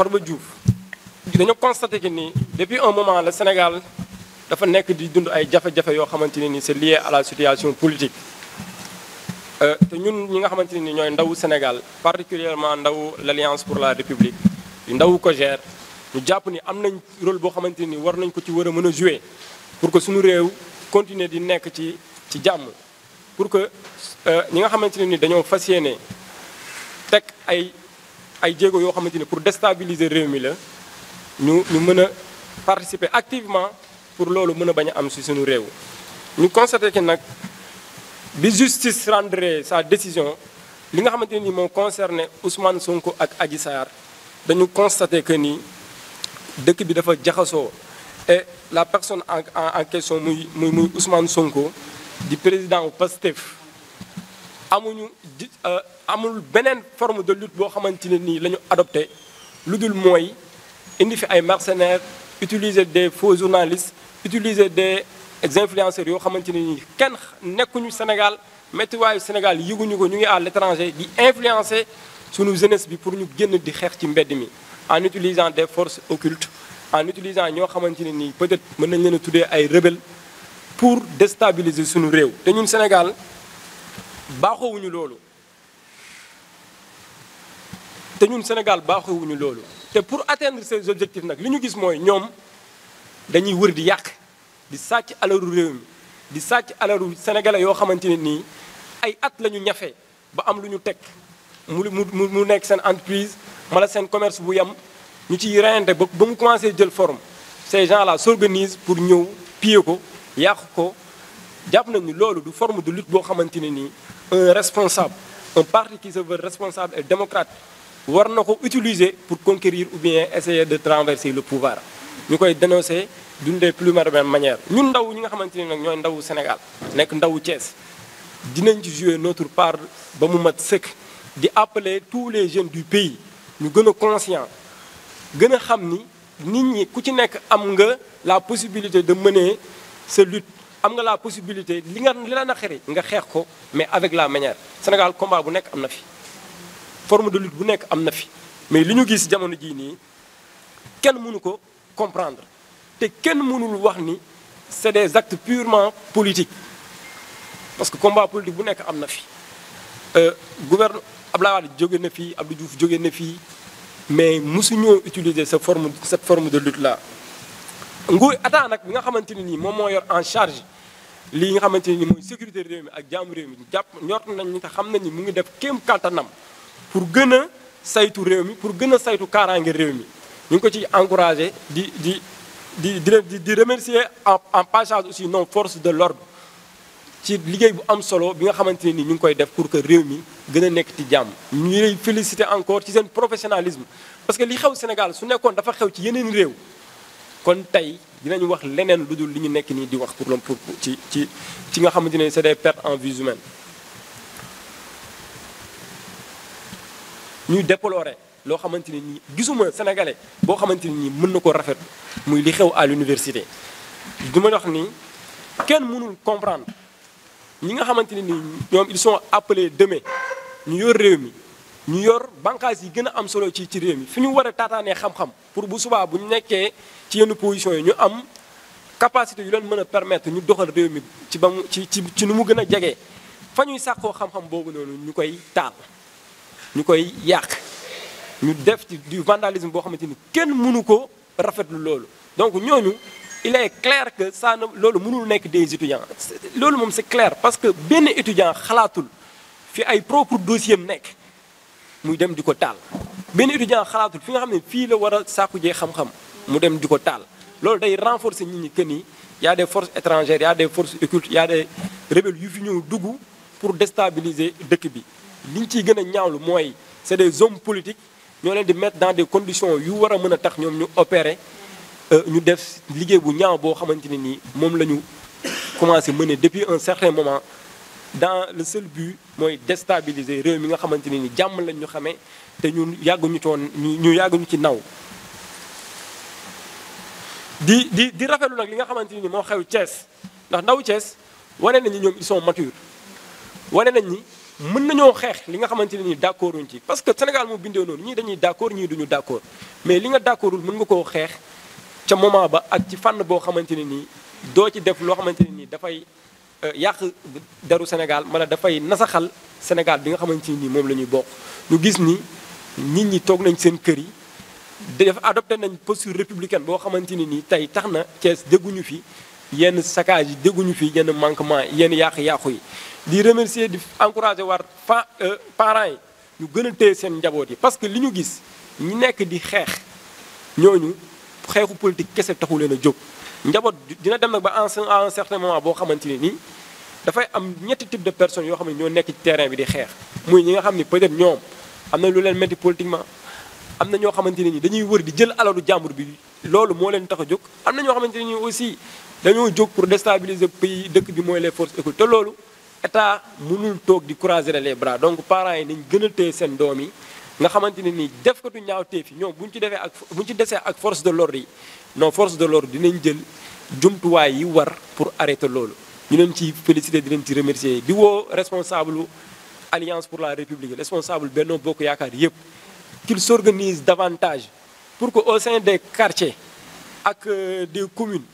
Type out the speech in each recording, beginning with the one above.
Farba Diouf dañoo constaté que ni depuis un moment le Sénégal dafa nekk di dund ay jafe-jafe yoo xamante ne ni c'est lié à la situation politique te ñun ñi nga xamante ne ni ñooy ndawu Sénégal particulièrement ndawu l'Alliance pour la République di ndawu COJER ñu jàpp ni am nañ rôle boo xamante ni war nañ ko ci war a mën a jouer pour que suñu réew continuer di nekk ci jàmm pour que ñi nga xamante ne ni dañoo fas yéene teg ay jéego yoo xamante ni pour déstabiliser réew mi la ñu mën a participer activement pour loolu mën a bañ a am si suñu réew. ñu constaté que nag bi justice rendre sa décision li nga xamante ne ni moo concerné Ousmane Sonko ak Adji Sarr dañu constaté que ni dëkk bi dafa jaxasoo et la personne en question muy Ousmane Sonko di président wu Pastef amul beneen forme de lutte boo xamante ne nii la ñu adopté lu dul mooy indi fi ay mercenaires utiliser des faux journalistes utiliser des influenceurs yoo xamante ne nii kenn nekkuñu Sénégal méttiwaayu Sénégal yëguñu ko ñu ngi à l'étranger di influencer sunu jeunesse bi pour ñu génn di xeex ci mbedd mi en utilisant des forces occultes en utilisant ñoo xamante ne nii peut-être mën nañ leen a tuddee ay rebelles pour déstabiliser sunu réew te ñun Sénégal baaxoowuñu loolu te pour atteindre ces objectifs nag li ñu gis mooy ñoom dañuy wër di yàq di sàcc alalu réew mi di sàcc alalu sénégalais yoo xamante ne nii ay at la ñu ñafe ba am lu ñu teg mu nekk seen entreprise wala seen commerce bu yem ñu ciy reyante ba mu commencé jël forme ces gens-là s'organisent pour ñëw piller ko yàq ko jàpp nañ ni loolu du forme de lutte boo xamante ne nii un responsable un parti qui se veut responsable et démocrate war na ko utiliser pour conquérir ou bien essayer de traverser le pouvoir ñu koy dénoncer d'une des plus modernes manières ñun ndaw ñi nga xamante ni nag ñooy ndawu Sénégal nekk ndawu Thiès dinañ ci jouer notre part ba mu mat sëkk di appeler tous les jeunes du pays ñu gën a conscient gën a xam ni nit ñi ku ci nekk am nga la possibilité de mener sa lutte am nga la possibilité li la naqari nga xeex ko mais avec la manière Sénégal combat bu nekk am na fi forme de lutte bu nekk am na fi mais li ñu gis jamono jii nii kenn mënu ko comprendre te kenn mënul wax ni c'est des actes purement politiques parce que combat politique bu nekk am na fi gouvernement Abdoulaye Wade jóge na fii Abdou Diouf jóge na fii mais mosuñoo utiliser cette forme de lutte là nguur état nag bi nga xamante ne nii moom moo yor en charge lii nga xamante ne nii mooy sécurité réew mi ak jaamu réew mi jàpp ñort nañ ni te xam nañ ni mu ngi def kéem kàttanam pour gën a saytu réew mi pour gën a saytu kaaraange réew mi ñu ngi ko ci encouragé di remercier en passage aussi nos forces de l'ordre ci liggéey bu am solo bi nga xamante ne ni ñu ngi koy def pour que réew mi gën a nekk ci jàmm ñu lay féliciter encore ci seen professionnalisme parce que li xew Sénégal su nekkoon dafa xew ci yeneen réew kon tey dinañu wax leneen lu dul li ñu nekk nii di wax pour ci nga xamante ne c'est des pertes en vies humaines ñuy déplorer loo xamante ne nii gisuma sénégalais boo xamante ne nii mën na ko rafet muy li xew à l'université du ma wax ni kenn mënul comprendre ñi nga xamante ne nii ñoom ils sont appelés demain ñu yor réew mi ñu yor bànqaas yi gën a am solo ci réew mi fi ñu war a taataanee xam-xam pour bu subaa bu ñu nekkee ci yenn positions yi ñu am capacité yu leen mën a permettre ñu doxal réew mi ci nu mu gën a jegee fa ñuy sàkkoo xam-xam boobu noonu ñu koy taal ñu koy yàq ñu def ci du vandalisme boo xamante ni kenn mënu ko rafetlu loolu donc ñooñu il est clair que ça loolu mënul nekk des étudiants loolu moom c'est clair parce que benn étudiant xalaatul fi ay propre dossier am nekk muy dem di ko taal benn étudiant xalaatul fi nga xam ne fii la war a sàkku jee xam-xam mu dem di ko taal loolu day renforcer nit ñi que ni y a des forces étrangères y a des forces occultes y a des rebelles yu fi ñëw dugg pour déstabiliser dëkk bi li ñu ciy gën a ñaawlu mooy c'est des hommes politiques ñoo leen di mettre dans des conditions yu war a mën a tax ñoom ñu opérer ñu def liggéey bu ñaaw boo xamante ne nii moom la ñu commencé mener depuis un certain moment dans le seul but mooy déstabiliser réew mi nga xamante ne ni jàmm lañ ñu xamee te ñun yàgguñu toon ñu yàgguñu ci naw. di rafetlu nag li nga xamante ni moo xew Thiès ndax ndaw Thiès wane nañ ni ñoom ils sont matures wane nañ ni mën nañoo xeex li nga xamante ne nii d'accorduñ ci parce que Sénégal moo bindee noonu ñii dañuy d'accord ñii duñu d'accord mais li nga d'accordul mën nga koo xeex ca moment ba ak ci fànn boo xamante ne nii doo ci def loo xamante ne nii dafay yàq deru Sénégal wala dafay nasaxal Sénégal bi nga xamante ni nii moom la ñuy bokk. ñu gis ni nit ñi toog nañ seen kër yi def adopté nañ posture républicaine boo xamante ni nii tey tax na Thiès dégguñu fi yenn saccage yi dégguñu fi yenn manquement yenn yàqu-yàqu yi. di remercier di encourager war parents yi ñu gën a téye seen njaboot yi parce que li ñu gis ñi nekk di xeex ñooñu xeexu politique kese taxu leen a jóg. njaboot dina dem nag ba à un certain moment boo xamante ne nii dafay am ñetti type de personnes yoo xam ne ñoo nekk ci terrain bi di xeex muy ñi nga xam ne peut-être ñoom am na lu leen metti politiquement am na ñoo xamante ne nii dañuy wër di jël alalu jàmbur bi loolu moo leen tax a jóg am na ñoo xamante ne nii aussi dañoo jóg pour déstabiliser pays dëkk bi mooy les forces occultes te loolu état mënul toog di croiser les bras donc parents yi nañ gën a téye seen doom yi nga xamante ne nii def ko du ñaawtee fi ñoom buñ ci desee ak force de l'ordre yi non force de l'ordre dinañ jël jumtuwaay yi war pour arrêter loolu ñu leen ci féliciter di leen ci remercier di woo responsable Alliance pour la République responsable Benno Bokk Yaakaar yëpp qu'ils s'organisent davantage pour que au sein des quartiers ak des communes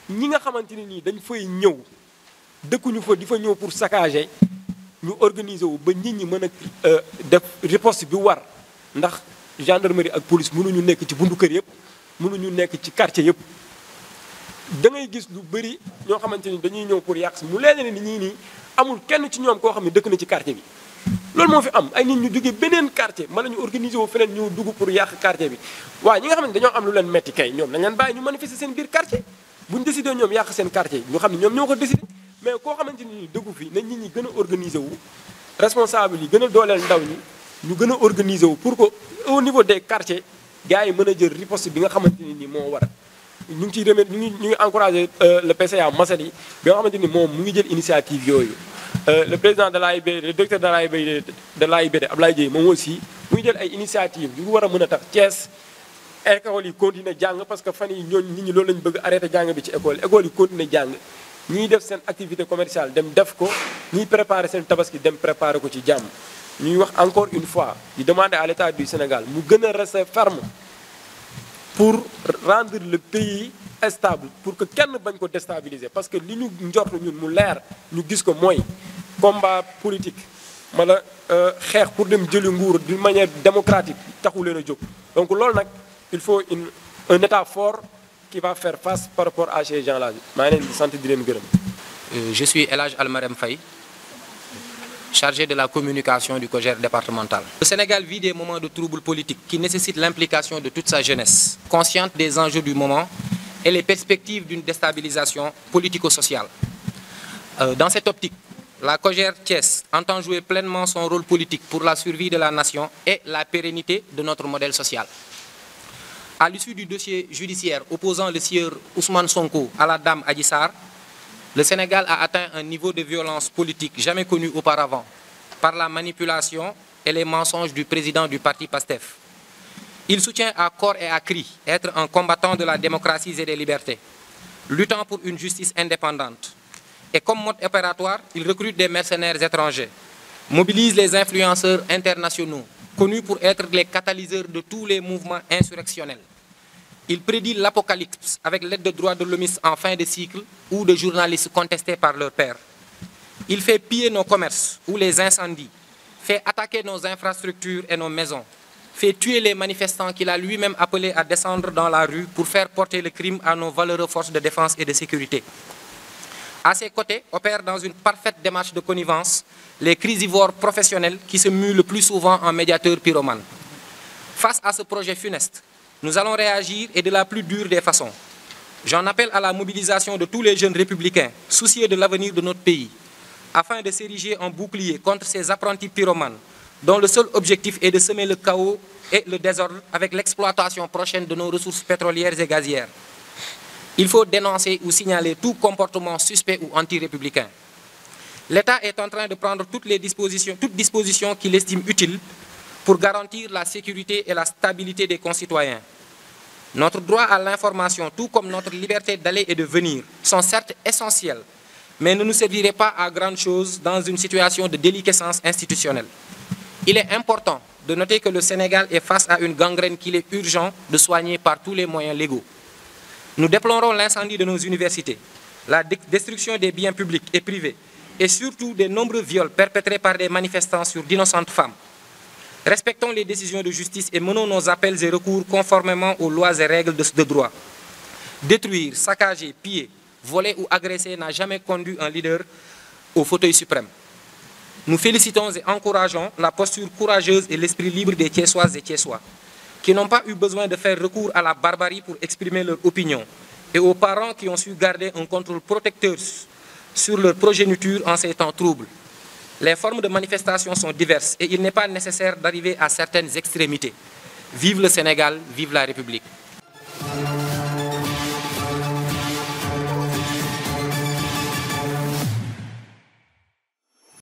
ñi nga xamante ne nii dañ fay ñëw dëkkuñu fa di fa ñëw pour saccager ñu organiser wu ba nit ñi mën a def riposte bi war ndax gendarmerie ak police mënuñu nekk ci buntu kër yëpp mënuñu nekk ci quartier yëpp da ngay gis lu bëri ñoo xamante ni dañuy ñëw pour yàq si mu leen ni ñii nii amul kenn ci ñoom koo xam ne dëkk na ci quartier bi loolu moo fi am ay nit ñu jógee beneen quartier mën nañu organiser wu feneen ñu dugg pour yàq quartier bi waaye ñi nga xam ne dañoo am lu leen metti kay ñoom nañ leen bàyyi ñu manifester seen biir quartier buñ décidé ñoom yàq seen quartier ñu xam ne ñoom ñoo ko décidé mais koo xamante ni dëggu fi nañ nit ñi gën a organiser wu responsable yi gën a dooleel ndaw ñi ñu gën a organiser wu pour que au niveau des quartiers gars yi mën a jël riposte bi nga xamante ni nii moo war ñu ngi ciy remercier ñu ngi encouragé le PCA Massaly bi nga xamante ni moom mu ngi jël initiative yooyu le président de l'AIBD le directeur de l'AIBD Ablaye Dieye moom aussi mu ngi jël ay initiative yu war a mën a tax Thiès école yi continuer jàng parce que fan yi ñooñu nit ñi loolu lañu bëgg arrêté jàng bi ci école yi continuer jàng ñiy def seen activité commerciale dem def ko ñiy préparer seen tabaski dem préparer ko ci jàmm ñuy wax encore une fois di demander à l'État du Sénégal mu gën a rester ferme pour rendre le pays stable pour que kenn bañ ko déstabiliser parce que li ñu njort ñun mu leer ñu gis ko mooy combat politique mala xeex pour dem jëli nguur d'une manière démocratique taxu leen a jóg donc loolu nag il faut un État fort qui va faire face par rapport à ces gens-là maa ngi leen di sant di leen gërëm. Je suis El Hadj Almarem Faye, chargé de la communication du COJER départemental. Le Sénégal vit des moments de troubles politiques qui nécessitent l'implication de toute sa jeunesse, consciente des enjeux du moment et les perspectives d'une déstabilisation politico-sociale. Dans cette optique, la COJER Thiès entend jouer pleinement son rôle politique pour la survie de la nation et la pérennité de notre modèle social. À l'issue du dossier judiciaire opposant le sieur Ousmane Sonko à la dame Adji Sarr, le Sénégal a atteint un niveau de violence politique jamais connu auparavant par la manipulation et les mensonges du président du parti PASTEF. Il soutient à corps et à cri être un combattant de la démocratie et des libertés, luttant pour une justice indépendante. Et comme mode opératoire, il recrute des mercenaires étrangers, mobilise les influenceurs internationaux, connus pour être les catalyseurs de tous les mouvements insurrectionnels. Il prédit l'apocalypse avec l'aide de droits de l'homme en fin de cycle ou de journalistes contestés par leurs pairs. Il fait piller nos commerces ou les incendie, fait attaquer nos infrastructures et nos maisons, fait tuer les manifestants qu'il a lui-même appelés à descendre dans la rue pour faire porter le crime à nos valeureuses forces de défense et de sécurité. À ses côtés, opèrent dans une parfaite démarche de connivence les crisivores professionnels qui se muent le plus souvent en médiateurs pyromanes. Face à ce projet funeste, nous allons réagir et de la plus dure des façons. J'en appelle à la mobilisation de tous les jeunes républicains, soucieux de l'avenir de notre pays, afin de s'ériger en bouclier contre ces apprentis pyromanes, dont le seul objectif est de semer le chaos et le désordre avec l'exploitation prochaine de nos ressources pétrolières et gazières. Il faut dénoncer ou signaler tout comportement suspect ou anti-républicain. L'État est en train de prendre toutes dispositions qu'il estime utiles pour garantir la sécurité et la stabilité des concitoyens. Notre droit à l'information, tout comme notre liberté d'aller et de venir, sont certes essentiels, mais ne nous servirait pas à grande chose dans une situation de déliquescence institutionnelle. Il est important de noter que le Sénégal est face à une gangrène qu'il est urgent de soigner par tous les moyens légaux. Nous déplorons l'incendie de nos universités, la destruction des biens publics et privés, et surtout des nombreux viols perpétrés par des manifestants sur d'innocentes femmes. Respectons les décisions de justice et menons nos appels et recours conformément aux lois et règles de droit. Détruire, saccager, piller, voler ou agresser n'a jamais conduit un leader au fauteuil suprême. Nous félicitons et encourageons la posture courageuse et l'esprit libre des Thiessoises et Thiessois, qui n'ont pas eu besoin de faire recours à la barbarie pour exprimer leur opinion, et aux parents qui ont su garder un contrôle protecteur sur leur progéniture en ces temps troubles. Les formes de manifestation sont diverses et il n'est pas nécessaire d'arriver à certaines extrémités. Vive le Sénégal, vive la République.